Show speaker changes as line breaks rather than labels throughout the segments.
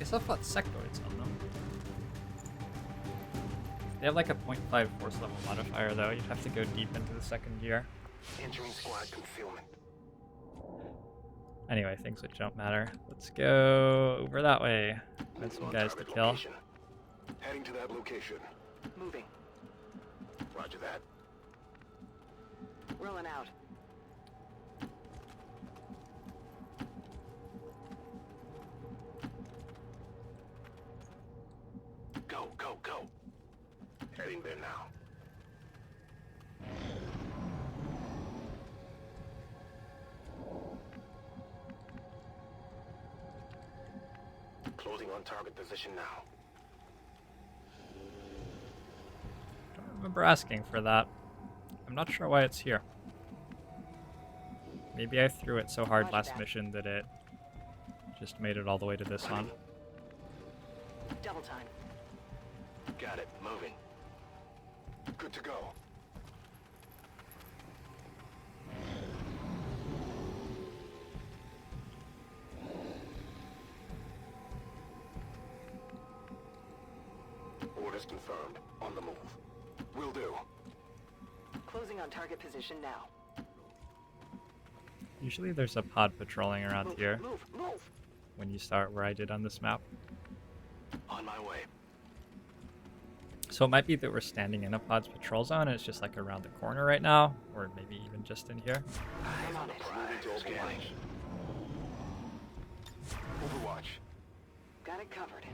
guess I thought sectoids on them. They have like a 0.5 force level modifier though. You'd have to go deep into the second gear.
Entering squad concealment.
Anyway, things which don't matter. Let's go over that way. Got some
On
guys to
target
kill.
location. Heading to that location.
Moving.
Roger that.
Rolling out.
Go, go, go. Heading there now. Closing on target position now.
Don't remember asking for that. I'm not sure why it's here. Maybe I threw it so hard
Roger
last
that.
mission that it just made it all the way to this one.
Double time.
Got it. Moving. Good to go. Orders confirmed. On the move. Will do.
Closing on target position now.
Usually there's a pod patrolling around
Move,
here
move, move.
when you start where I did on this map.
On my way.
So it might be that we're standing in a pod's patrol zone and it's just like around the corner right now, or maybe even just in here.
I'm on it.
Moving to Overwatch. Overwatch.
Got it covered.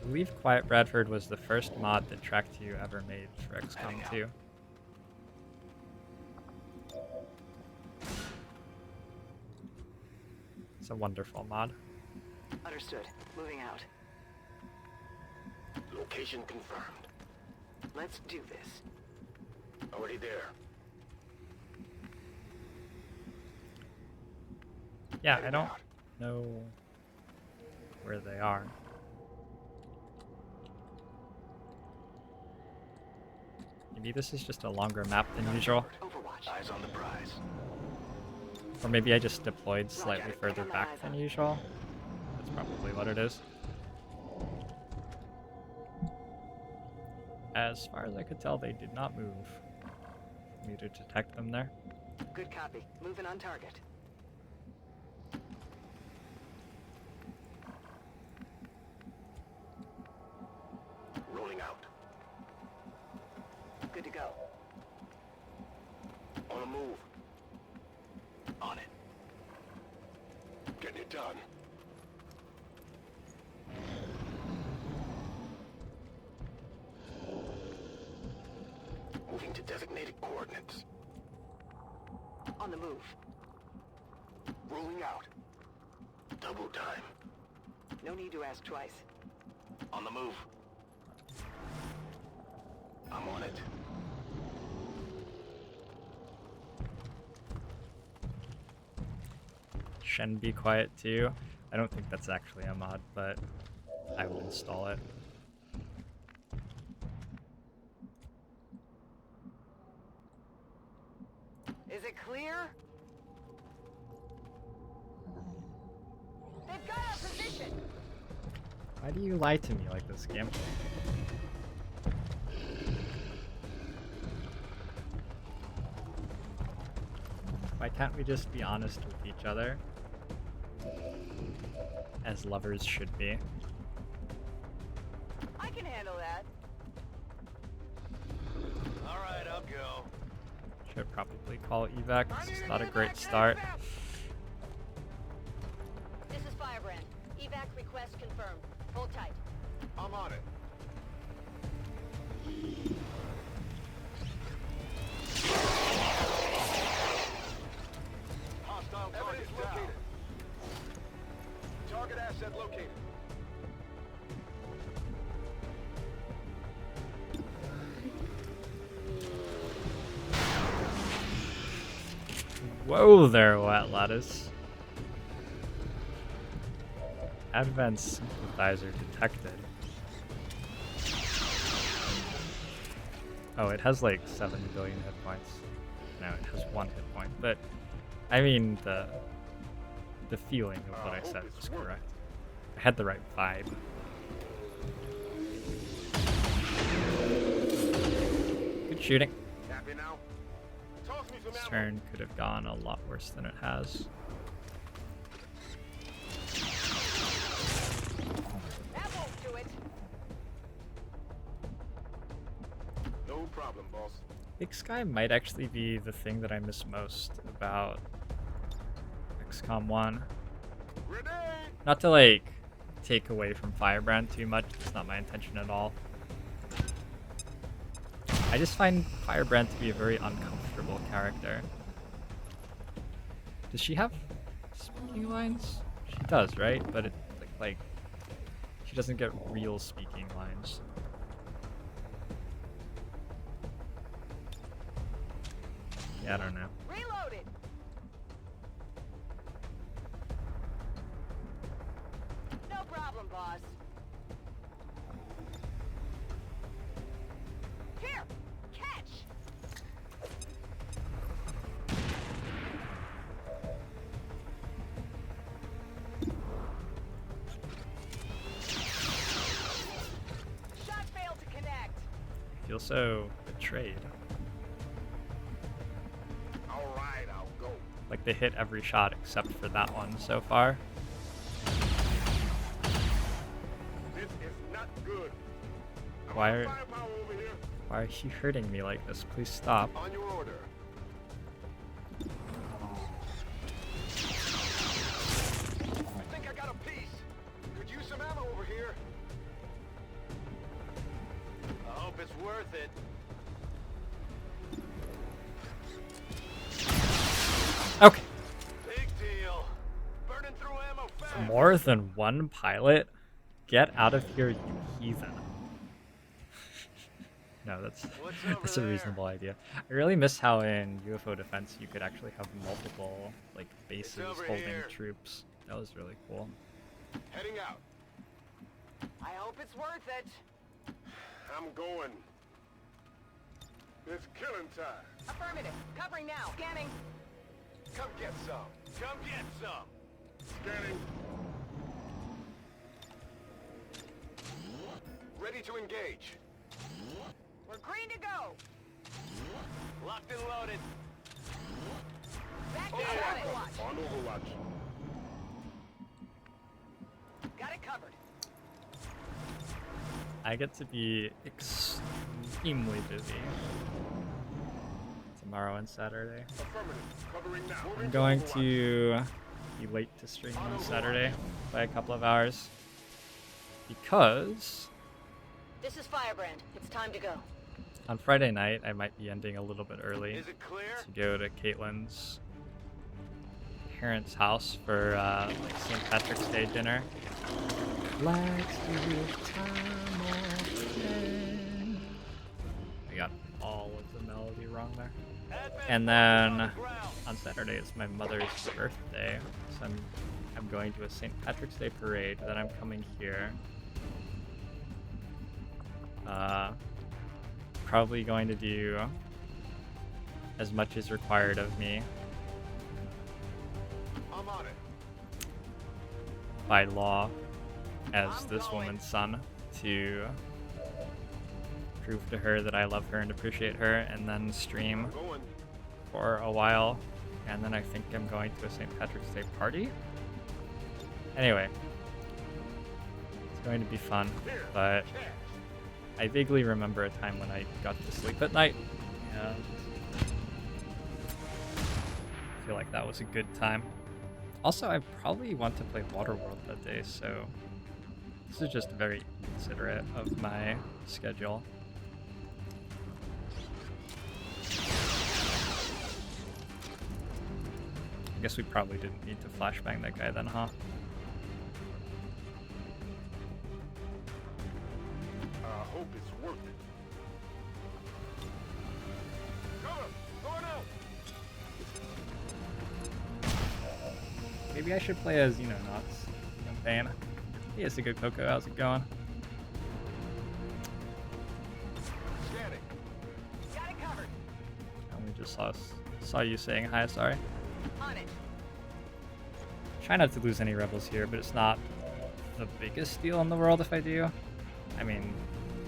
I believe Quiet Bradford was the first mod that Track2 ever made for XCOM 2. It's a wonderful mod.
Understood. Moving out.
Location confirmed.
Let's do this.
Already there.
Yeah, I
Heading
don't
out.
know where they are. Maybe this is just a longer map than usual.
Overwatch.
Eyes on the prize.
Or maybe I just deployed slightly further back than usual. That's probably what it is. As far as I could tell, they did not move for me to detect them there.
Good copy. Moving on target.
Rolling out.
Good to go.
On the move. On it. Getting it done. Moving to designated coordinates.
On the move.
Rolling out. Double time.
No need to ask twice.
On the move. I'm on it.
Shen Be Quiet too. I don't think that's actually a mod, but I will install it.
Is it clear? They've got our position.
Why do you lie to me like this, game? Why can't we just be honest with each other? As lovers should be.
I can handle that.
All right, I'll go.
Should probably call evac. It's not a great start.
This is Firebrand. Evac request confirmed. Hold tight.
I'm on it. Hostile target located. Target asset located.
Whoa there, Wet Lettuce. Advanced sympathizer detected. Oh, it has like 7 billion hit points. No, it has 1 hit point, but I mean, the feeling of what I said was correct. I had the right vibe. Good shooting.
Happy now? Toss me some
This
ammo.
turn could have gone a lot worse than it has.
That won't do it.
No problem, boss.
Big Sky might actually be the thing that I miss most about XCOM 1.
Grenade!
Not to like take away from Firebrand too much, it's not my intention at all. I just find Firebrand to be a very uncomfortable character. Does she have speaking lines? She does, right? But it like she doesn't get real speaking lines. Yeah, I don't know.
Reloaded. No problem, boss. Here, catch. Shot failed to connect.
I feel so betrayed.
All right, I'll go.
Like they hit every shot except for that one so far.
This is not good. I'm
Why
on
are-
firepower over here.
Why are you hurting me like this? Please stop.
On your order. I think I got a piece. Could use some ammo over here. I hope it's worth it.
Okay.
Big deal. Burning through ammo fast.
More than one pilot? Get out of here, you heathen. No, that's
What's
a
over
reasonable idea. I really miss how in UFO defense you could actually have multiple like bases
over
holding
here.
troops. That was really cool.
Heading out.
I hope it's worth it.
I'm going. It's killing time.
Affirmative. Covering now. Scanning.
Come get some. Come get some. Scanning. Ready to engage.
We're green to go.
Locked and loaded.
Back to Overwatch.
On Overwatch.
Got it covered.
I get to be extremely busy tomorrow and Saturday.
Affirmative. Covering now.
I'm going to be late to stream on Saturday by a couple of hours because
This is Firebrand. It's time to go.
on Friday night I might be ending a little bit early
Is it clear?
to go to Caitlin's parents' house for like St. Patrick's Day dinner. Let's do time of day. I got all of the melody wrong there. And then on Saturday is my mother's birthday, so I'm going to a St. Patrick's Day parade. Then I'm coming here. Probably going to do as much as required of me
I'm on it.
by law as this woman's son to prove to her that I love her and appreciate her, and then stream
Going.
for a while, and then I think I'm going to a St. Patrick's Day party. Anyway, it's going to be fun,
Here.
but
Catch.
I vaguely remember a time when I got to sleep at night, and I feel like that was a good time. Also, I probably want to play Waterworld that day, so this is just very considerate of my schedule. I guess we probably didn't need to flashbang that guy then, huh?
I hope it's worth it. Cover! Going out!
Maybe I should play as, Knox campaign. Hey, it's a good Coco. How's it going?
Scanning.
Got it covered.
I only just saw you saying hi. Sorry.
On it.
Try not to lose any rebels here, but it's not the biggest deal in the world if I do. I mean,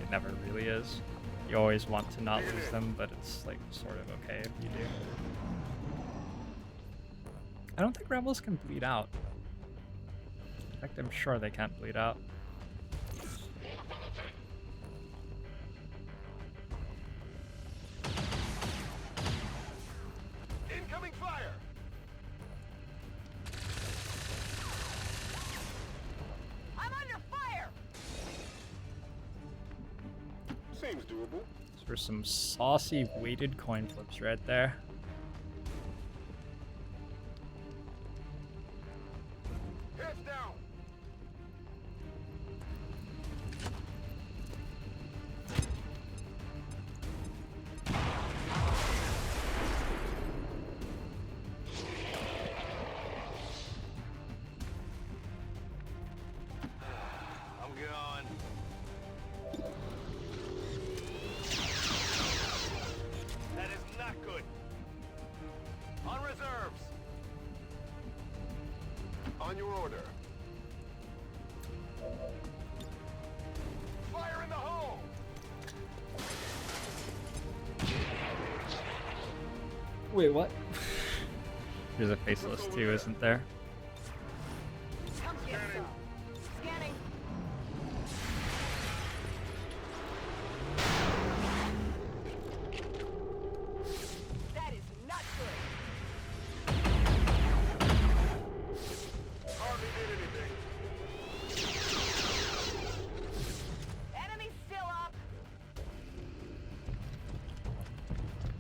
it never really is. You always want to not lose them, but it's like sort of okay if you do. I don't think rebels can bleed out. In fact, I'm sure they can't bleed out.
Incoming fire!
I'm under fire!
Seems doable.
Those were some saucy weighted coin flips right there.
Heads down! I'm gone. That is not good. On reserves. On your order. Fire in the hole!
Wait, what? There's a faceless too, isn't there?
Come get some. Scanning. That is not good.
Hardly did anything.
Enemy still up.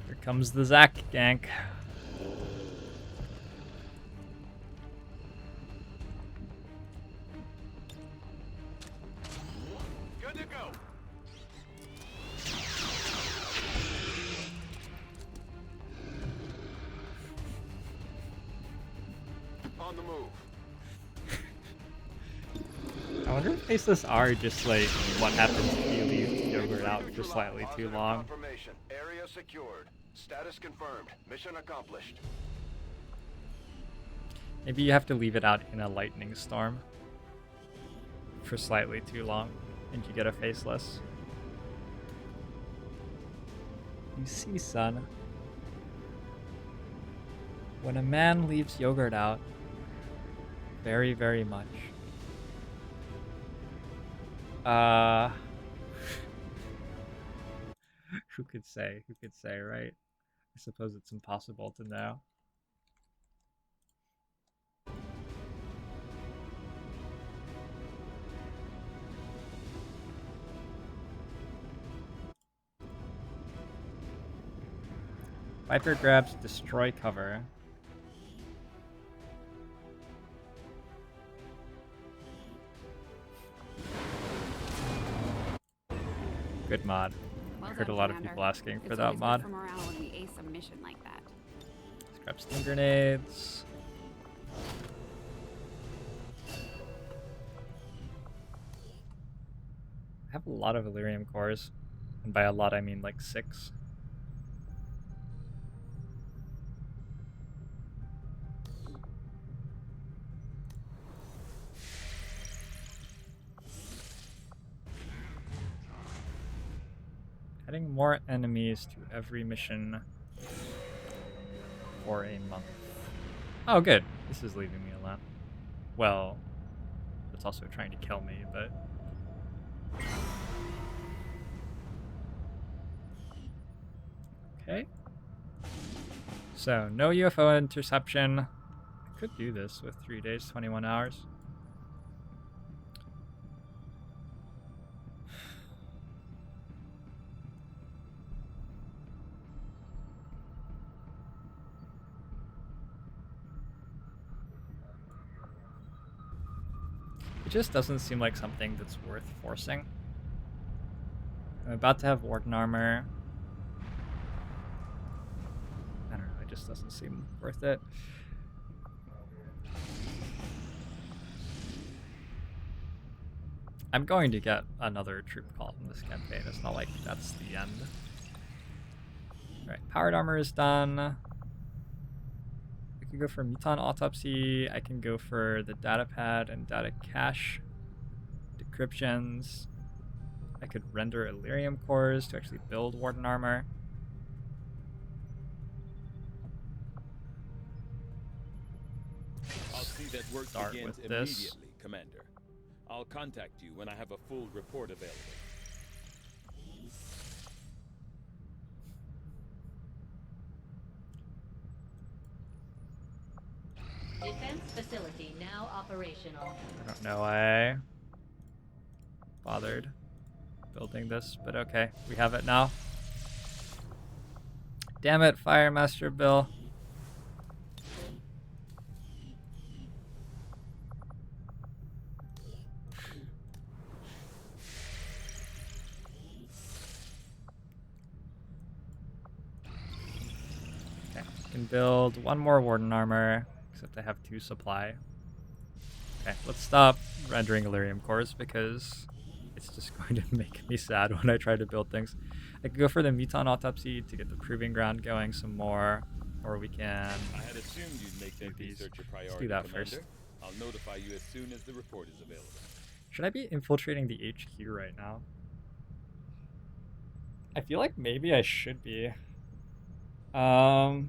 Here comes the Zac gank.
Good to go. On the move.
I wonder if faceless are just like what happens if you leave yogurt out for slightly too
Positive
long.
Confirmation. Area secured. Status confirmed. Mission accomplished.
Maybe you have to leave it out in a lightning storm for slightly too long, and you get a faceless. You see, son, when a man leaves yogurt out very, very much, who could say? Who could say, right? I suppose it's impossible to know. Viper grabs destroy cover. Good mod. I
Well
heard a
done,
lot of
Commander.
people asking for
It's
that
always good
mod.
for morale when we ace a mission like that.
Let's grab steam grenades. I have a lot of Illyrium cores. And by a lot, I mean like 6. Adding more enemies to every mission for a month. Oh, good. This is leaving me alone. Well, it's also trying to kill me, but... Okay. So, no UFO interception. I could do this with 3 days, 21 hours. It just doesn't seem like something that's worth forcing. I'm about to have Warden armor. I don't know, it just doesn't seem worth it. I'm going to get another troop call in this campaign. It's not like that's the end. Alright, powered armor is done. We can go for Mutant Autopsy. I can go for the data pad and data cache decryptions. I could render Illyrium cores to actually build Warden armor.
I'll see that work
Start
begins
with this.
immediately, Commander. I'll contact you when I have a full report available.
Defense facility now operational.
I don't know why I bothered building this, but okay, we have it now. Damn it, Fire Master Bill. Okay, can build one more Warden armor, except I have 2 supply. Okay, let's stop rendering Illyrium cores because it's just going to make me sad when I try to build things. I could go for the Mutant Autopsy to get the Proving Ground going some more, or we can...
I had assumed you'd make that
these.
research a priority,
Let's do that
Commander.
first.
I'll notify you as soon as the report is available.
Should I be infiltrating the HQ right now? I feel like maybe I should be. I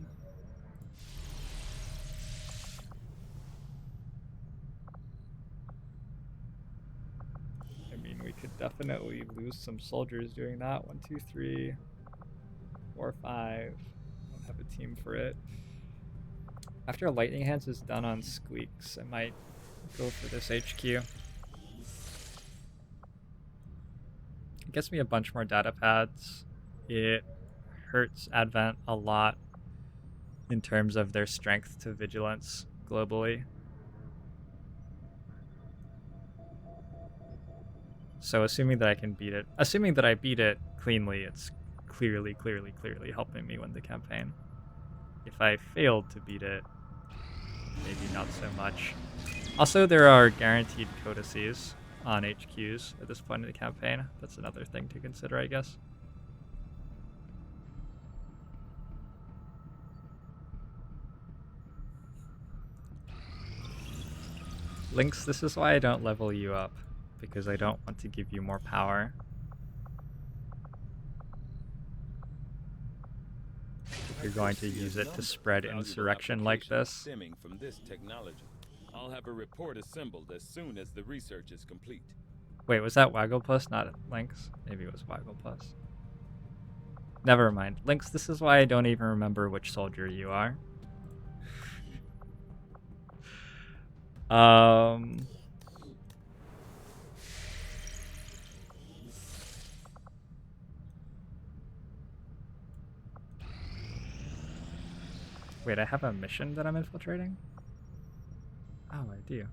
mean, we could definitely lose some soldiers doing that. 1, 2, 3, 4, 5. Don't have a team for it. After Lightning Hands is done on Squeaks, I might go for this HQ. It gets me a bunch more data pads. It hurts Advent a lot in terms of their strength to vigilance globally. So assuming that I can beat it, assuming that I beat it cleanly, it's clearly helping me win the campaign. If I failed to beat it, maybe not so much. Also, there are guaranteed codices on HQs at this point in the campaign. That's another thing to consider, I guess. Lynx, this is why I don't level you up, because I don't want to give you more power. If you're going to use it to spread insurrection like this.
Stemming from this technology. I'll have a report assembled as soon as the research is complete.
Wait, was that Wagglepuss, not Lynx? Maybe it was Wagglepuss. Never mind. Lynx, this is why I don't even remember which soldier you are. Wait, I have a mission that I'm infiltrating? Oh, I do.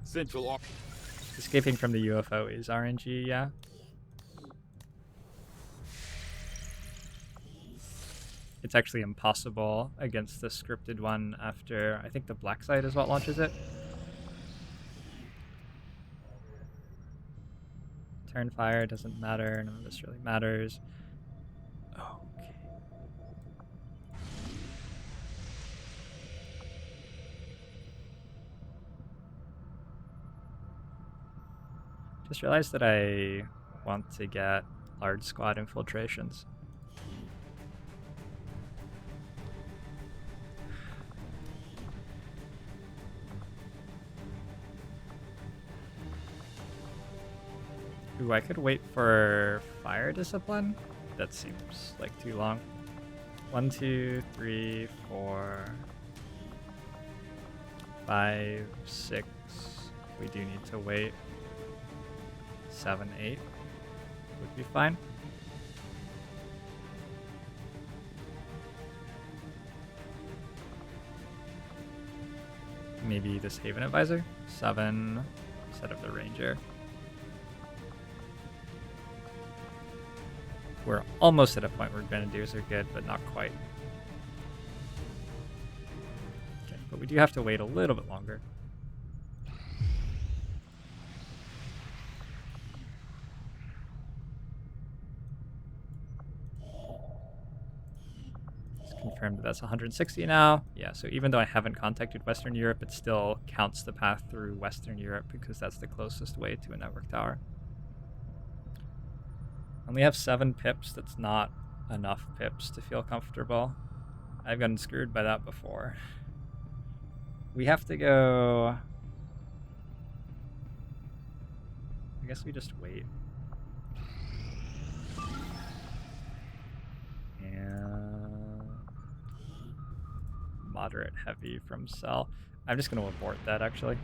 Central
Escaping from the UFO is RNG, yeah? It's actually impossible against the scripted one after, I think the black site is what launches it. Turn fire doesn't matter, none of this really matters. Okay. Just realized that I want to get large squad infiltrations. Ooh, I could wait for fire discipline? That seems like too long. 1, 2, 3, 4, 5, 6. We do need to wait. 7, 8 would be fine. Maybe this Haven Advisor? 7 instead of the Ranger. We're almost at a point where Grenadiers are good, but not quite. Okay, but we do have to wait a little bit longer. confirm that that's 160 now. Yeah, so even though I haven't contacted Western Europe, it still counts the path through Western Europe because that's the closest way to a network tower. Only have 7 pips. That's not enough pips to feel comfortable. I've gotten screwed by that before. We have to go... I guess we just wait. And... moderate heavy from cell. I'm just going to abort that, actually.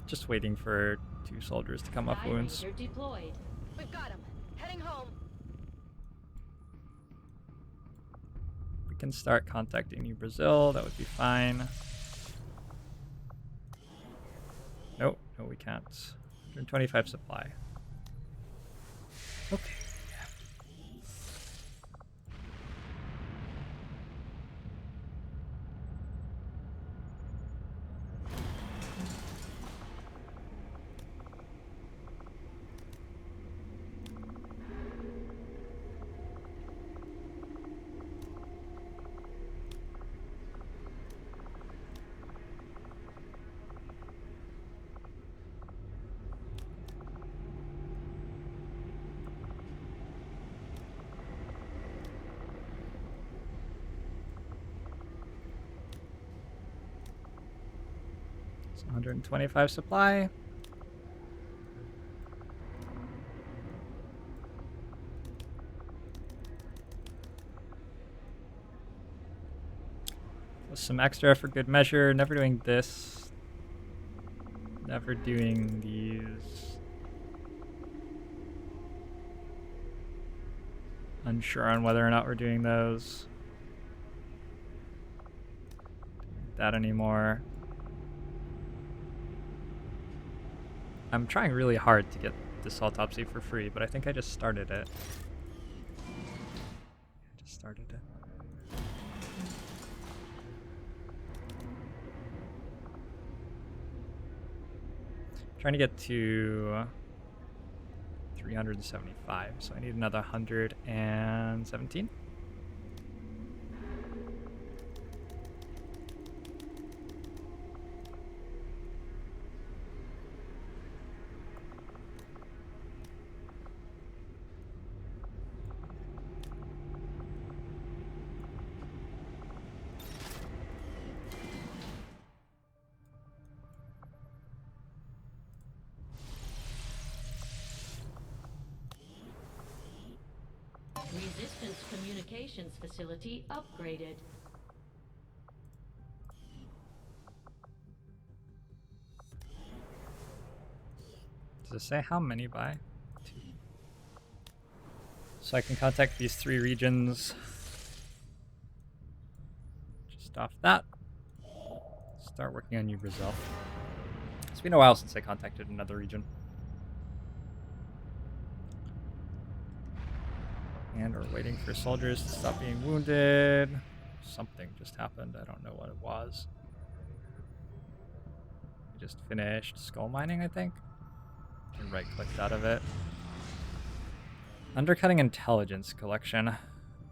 Just waiting for 2 soldiers to come up wounds.
Ranger deployed.
We've got him. Heading home.
We can start contacting New Brazil. That would be fine. Nope, no, we can't. 125 supply. Okay. It's 125 supply. With some extra for good measure. Never doing this. Never doing these. Unsure on whether or not we're doing those. That anymore. I'm trying really hard to get this autopsy for free, but I think I just started it. I just started it. Trying to get to 375, so I need another 117.
Resistance communications facility upgraded.
Does it say how many by? 2. So I can contact these 3 regions. Just off that. Start working on New Brazil. It's been a while since I contacted another region. And we're waiting for soldiers to stop being wounded. Something just happened. I don't know what it was. We just finished skull mining, I think. And right-clicked out of it. Undercutting intelligence collection.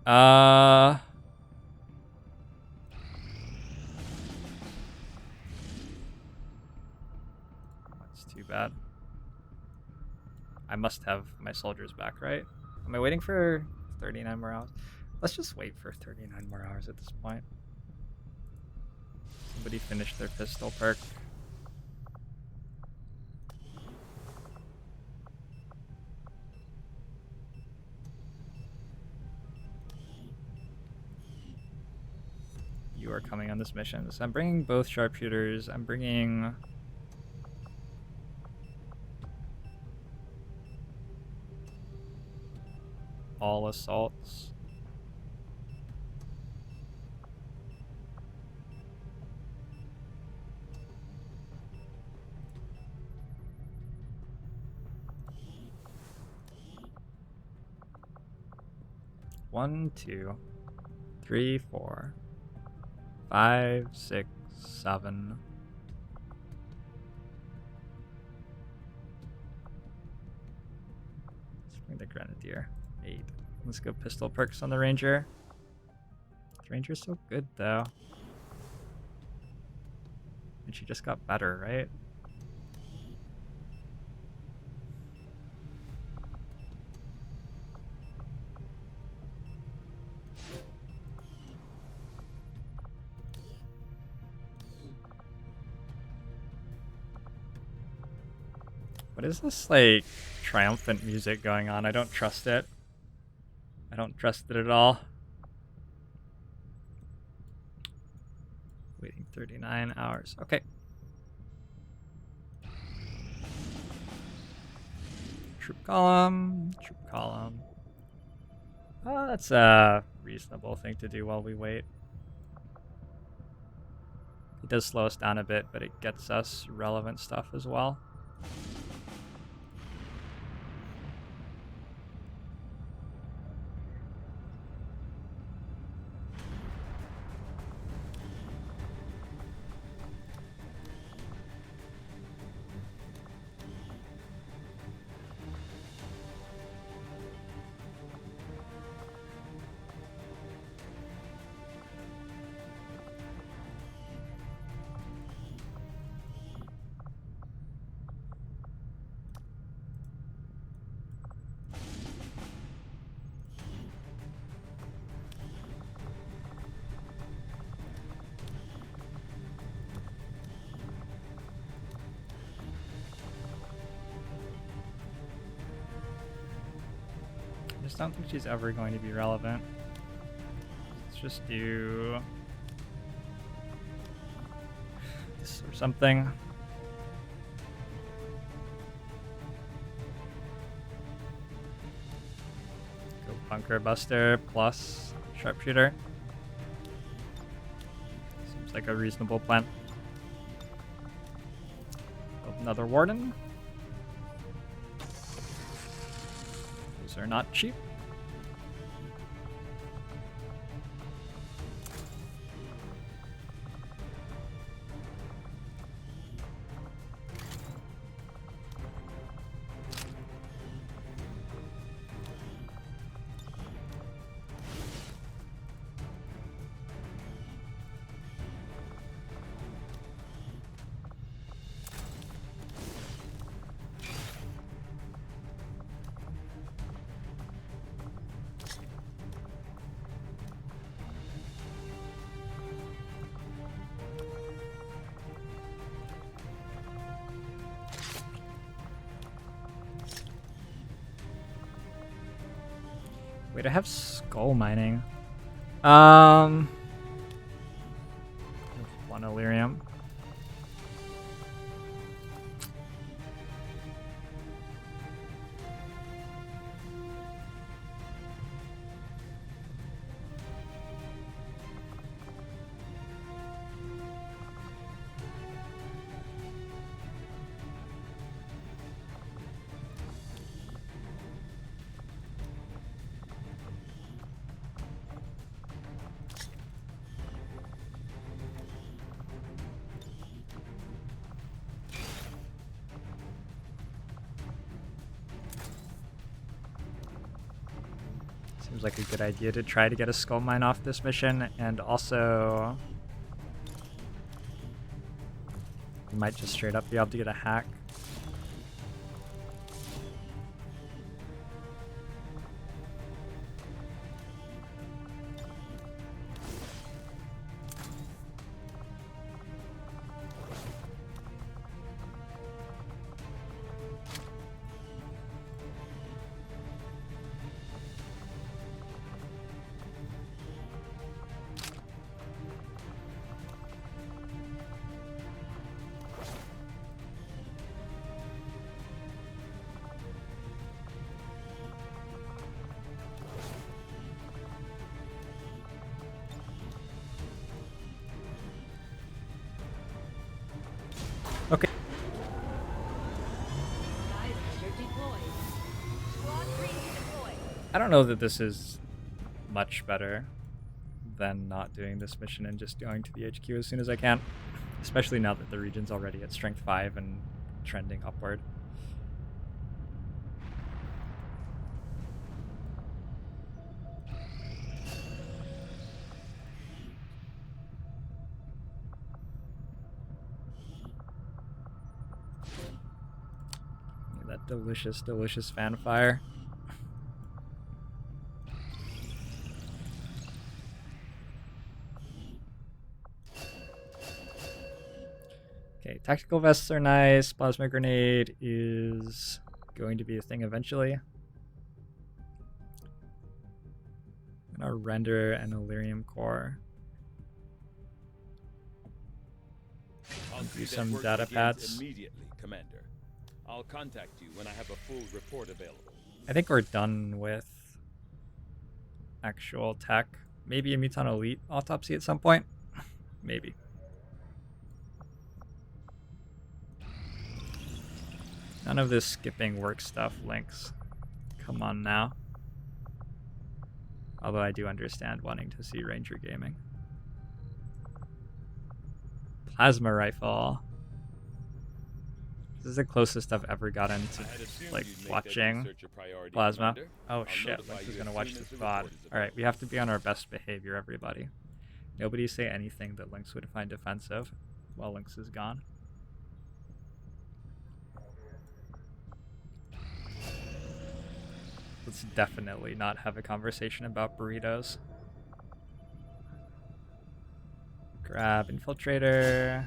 That's too bad. I must have my soldiers back, right? Am I waiting for 39 more hours? Let's just wait for 39 more hours at this point. Somebody finished their pistol perk. You are coming on this mission. So I'm bringing both sharpshooters. I'm bringing... all assaults. One, 2, 3, 4, 5, 6, 7. Let's bring the grenadier. 8. Let's go pistol perks on the Ranger. The Ranger's so good, though. And she just got better, right? What is this, like, triumphant music going on? I don't trust it. I don't trust it at all. Waiting 39 hours. Okay. Troop column. Troop column. Oh, that's a reasonable thing to do while we wait. It does slow us down a bit, but it gets us relevant stuff as well. I just don't think she's ever going to be relevant. Let's just do this or something. Go Bunker Buster plus Sharpshooter. Seems like a reasonable plan. Build another Warden. Those are not cheap. Wait, I have skull mining. One Illyrium. Seems like a good idea to try to get a skull mine off this mission, and also we might just straight up be able to get a hack. Okay. I don't know that this is much better than not doing this mission and just going to the HQ as soon as I can, especially now that the region's already at strength 5 and trending upward. Delicious, delicious fanfare. Okay, tactical vests are nice. Plasma grenade is going to be a thing eventually. And our render and Illyrium core.
I'll
Do
see that
some
work
data
begins
pads.
immediately, Commander. I'll contact you when I have a full report available.
I think we're done with actual tech. Maybe a Muton Elite autopsy at some point. Maybe. None of this skipping work stuff links. Come on now. Although I do understand wanting to see Ranger gaming. Plasma rifle. This is the closest I've ever gotten to
I had assumed
like
you'd make that
watching
research a priority,
plasma.
Commander.
Oh
I'll
shit,
notify
Lynx
you
is gonna
as
watch
soon
this
as the
VOD.
report is
Alright, we have to be on our best behavior, everybody. Nobody say anything that Lynx would find offensive while Lynx is gone. Let's definitely not have a conversation about burritos. Grab infiltrator.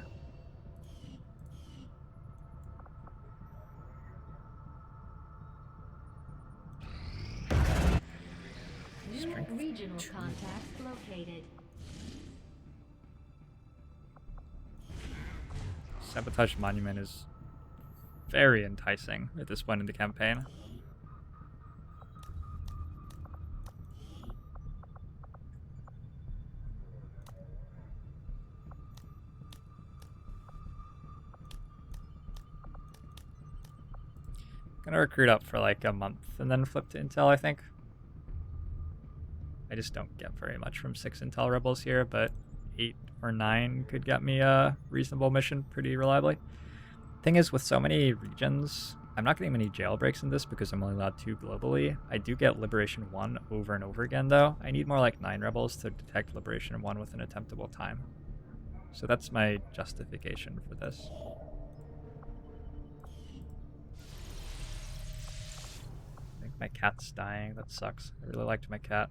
New
Strength
regional contacts located.
Sabotage Monument is very enticing at this point in the campaign. Gonna recruit up for like a month and then flip to Intel, I think. I just don't get very much from 6 Intel Rebels here, but 8 or 9 could get me a reasonable mission pretty reliably. Thing is, with so many regions, I'm not getting many jailbreaks in this because I'm only allowed 2 globally. I do get Liberation 1 over and over again, though. I need more like 9 Rebels to detect Liberation 1 with an attemptable time. So that's my justification for this. I think my cat's dying. That sucks. I really liked my cat.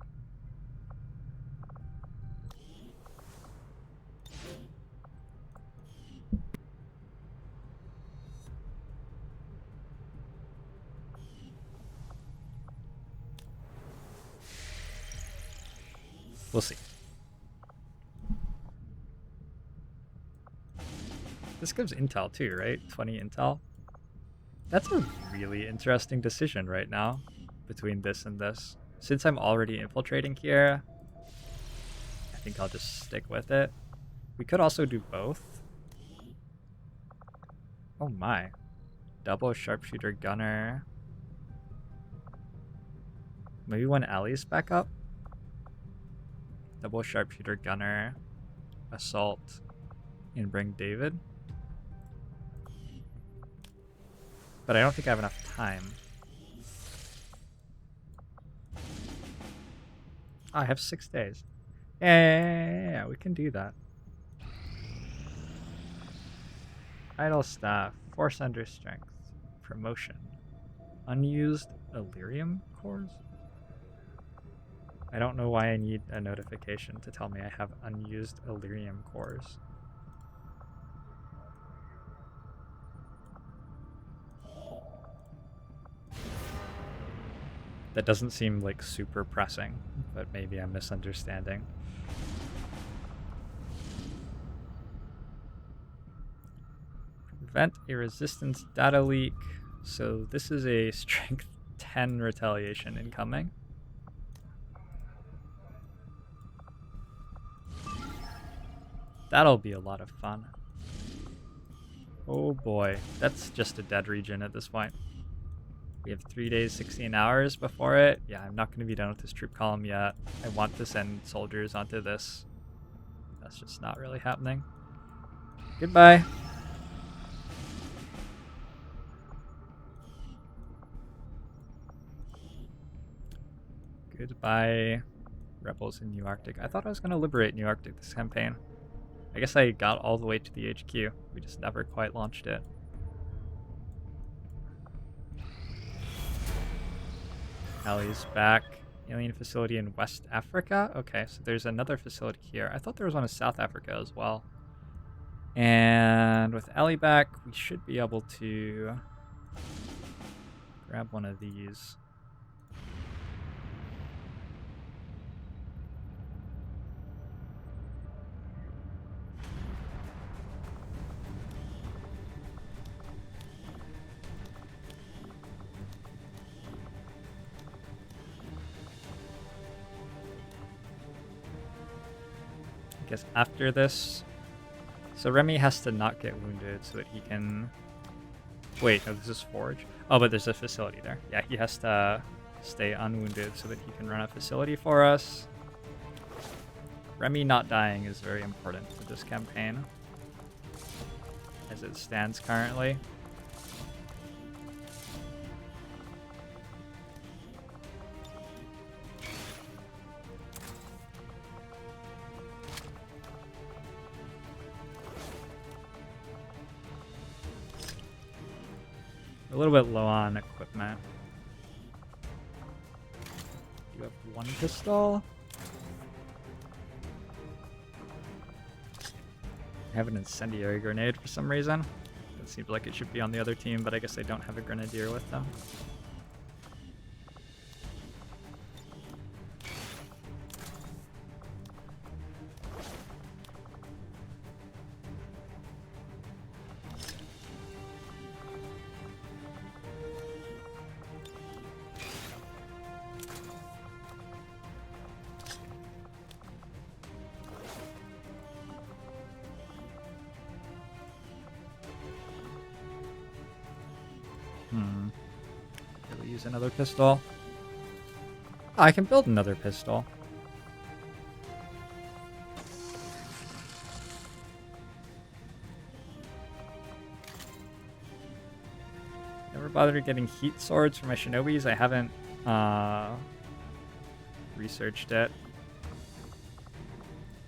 We'll see. This gives intel too, right? 20 intel. That's a really interesting decision right now between this and this. Since I'm already infiltrating here, I think I'll just stick with it. We could also do both. Oh my. Double sharpshooter gunner. Maybe when Ellie's back up? Double sharpshooter gunner. Assault. And bring David. But I don't think I have enough time. Oh, I have 6 days. Yeah, we can do that. Idle staff. Force under strength. Promotion. Unused Illyrium cores? I don't know why I need a notification to tell me I have unused Illyrium cores. That doesn't seem like super pressing, but maybe I'm misunderstanding. Prevent a resistance data leak. So this is a strength 10 retaliation incoming. That'll be a lot of fun. Oh boy, that's just a dead region at this point. We have 3 days, 16 hours before it. Yeah, I'm not going to be done with this troop column yet. I want to send soldiers onto this. That's just not really happening. Goodbye. Goodbye, rebels in New Arctic. I thought I was going to liberate New Arctic this campaign. I guess I got all the way to the HQ. We just never quite launched it. Ellie's back. Alien facility in West Africa? Okay, so there's another facility here. I thought there was one in South Africa as well. And with Ellie back, we should be able to grab one of these. I guess after this, so Remy has to not get wounded so that he can... Wait, no, this is Forge. Oh, but there's a facility there. Yeah, he has to stay unwounded so that he can run a facility for us. Remy not dying is very important for this campaign, as it stands currently. A little bit low on equipment. You have one pistol. I have an incendiary grenade for some reason. It seems like it should be on the other team, but I guess they don't have a grenadier with them. Could we use another pistol? Oh, I can build another pistol. Never bothered getting heat swords for my shinobis. I haven't researched it.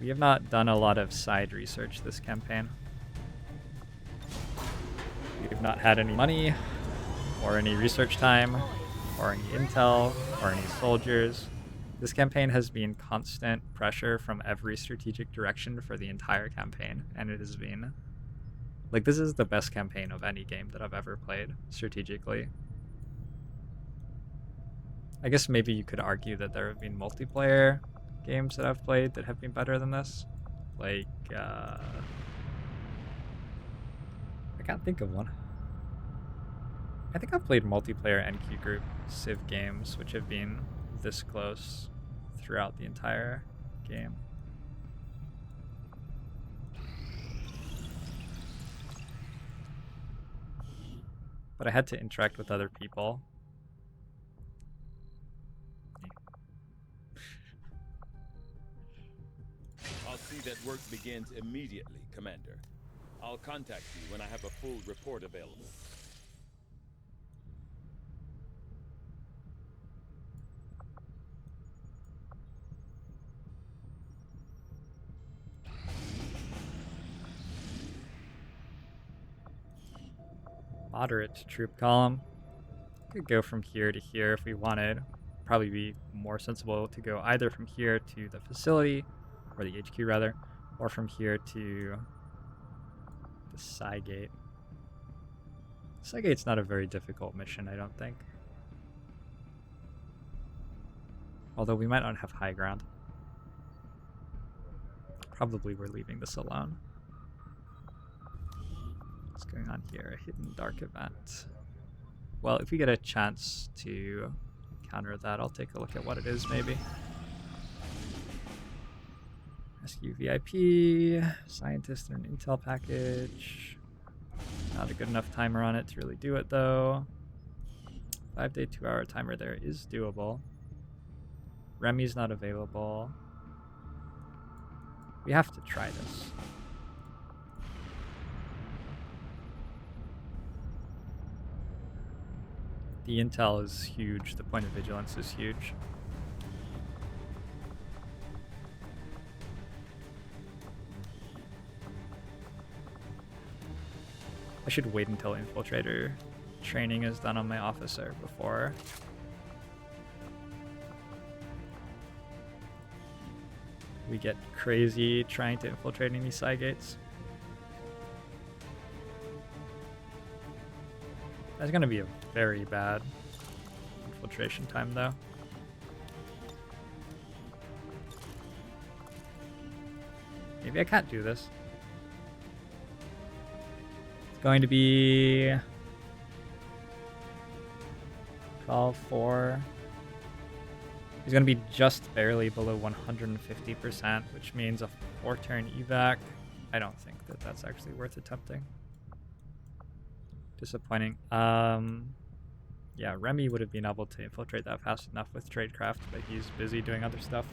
We have not done a lot of side research this campaign. We've not had any money, or any research time, or any intel, or any soldiers. This campaign has been constant pressure from every strategic direction for the entire campaign, and it has been... Like, this is the best campaign of any game that I've ever played, strategically. I guess maybe you could argue that there have been multiplayer games that I've played that have been better than this. Like, I can't think of one. I think I've played multiplayer NQ group Civ games, which have been this close throughout the entire game. But I had to interact with other people.
I'll see that work begins immediately, Commander. I'll contact you when I have a full report available.
Moderate troop column. Could go from here to here if we wanted. Probably be more sensible to go either from here to the facility, or the HQ rather, or from here to the Cygate. Cygate's not a very difficult mission, I don't think. Although we might not have high ground. Probably we're leaving this alone. What's going on here? A hidden dark event. Well, if we get a chance to counter that, I'll take a look at what it is, maybe. Rescue VIP, scientist and an intel package. Not a good enough timer on it to really do it, though. 5-day, 2-hour timer there is doable. Remy's not available. We have to try this. The intel is huge. The point of vigilance is huge. I should wait until infiltrator training is done on my officer before we get crazy trying to infiltrate any side gates. That's gonna be a very bad infiltration time though. Maybe I can't do this. It's going to be 12, 4. He's going to be just barely below 150%, which means a 4-turn evac. I don't think that that's actually worth attempting. Disappointing. Yeah, Remy would have been able to infiltrate that fast enough with tradecraft, but he's busy doing other stuff.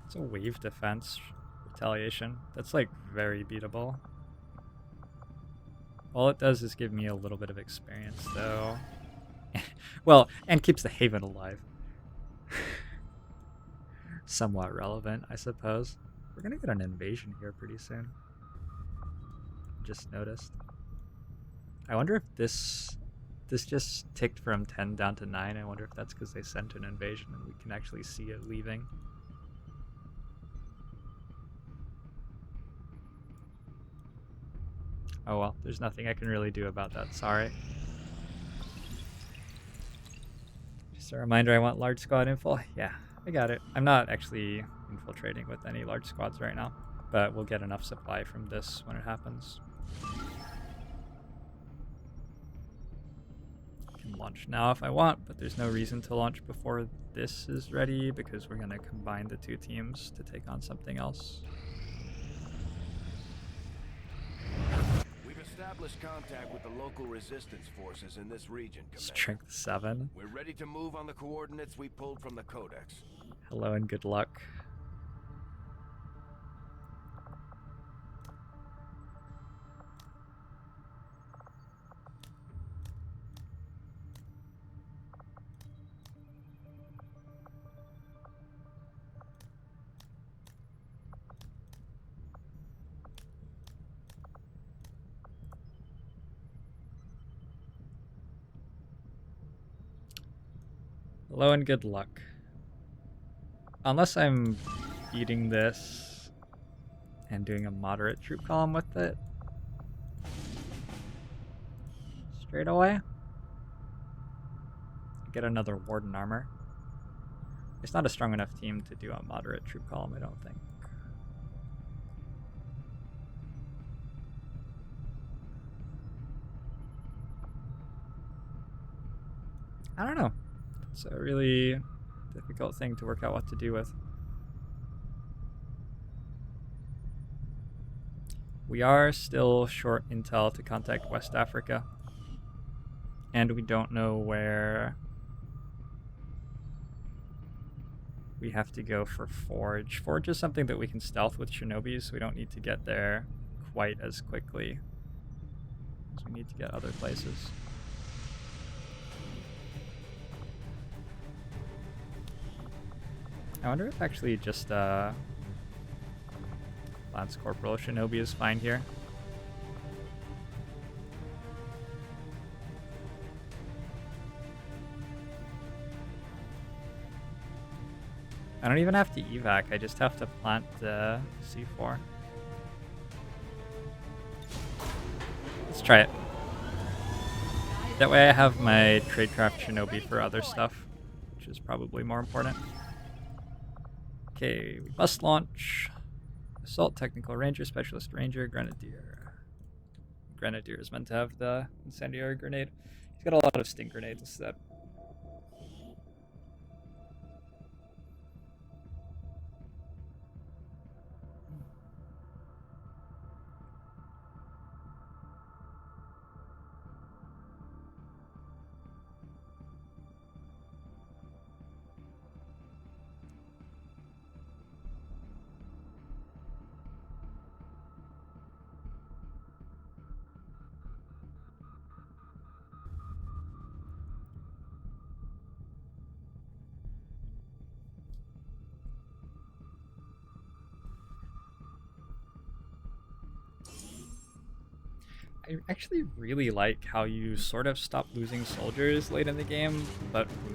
It's a wave defense retaliation. That's like very beatable. All it does is give me a little bit of experience though. Well, and keeps the Haven alive. Somewhat relevant, I suppose. We're gonna get an invasion here pretty soon. Just noticed. I wonder if this just ticked from 10 down to 9. I wonder if that's because they sent an invasion and we can actually see it leaving. Oh well, there's nothing I can really do about that, sorry. Just a reminder, I want large squad info. Yeah, I got it. I'm not actually infiltrating with any large squads right now, but we'll get enough supply from this when it happens. I can launch now if I want, but there's no reason to launch before this is ready because we're gonna combine the two teams to take on something else.
Established contact with the local resistance forces in this region, Commander.
Strength 7.
We're ready to move on the coordinates we pulled from the Codex.
Hello and good luck. Hello and good luck. Unless I'm eating this and doing a moderate troop column with it. Straight away. Get another Warden armor. It's not a strong enough team to do a moderate troop column, I don't think. I don't know. It's a really difficult thing to work out what to do with. We are still short intel to contact West Africa. And we don't know where we have to go for Forge. Forge is something that we can stealth with Shinobi, so we don't need to get there quite as quickly. So we need to get other places. I wonder if actually just Lance Corporal Shinobi is fine here. I don't even have to evac, I just have to plant the C4. Let's try it. That way I have my tradecraft Shinobi for other stuff, which is probably more important. Okay, we must launch. Assault, Technical Ranger, Specialist Ranger, Grenadier. Grenadier is meant to have the incendiary grenade. He's got a lot of stink grenades instead. I actually really like how you sort of stop losing soldiers late in the game, but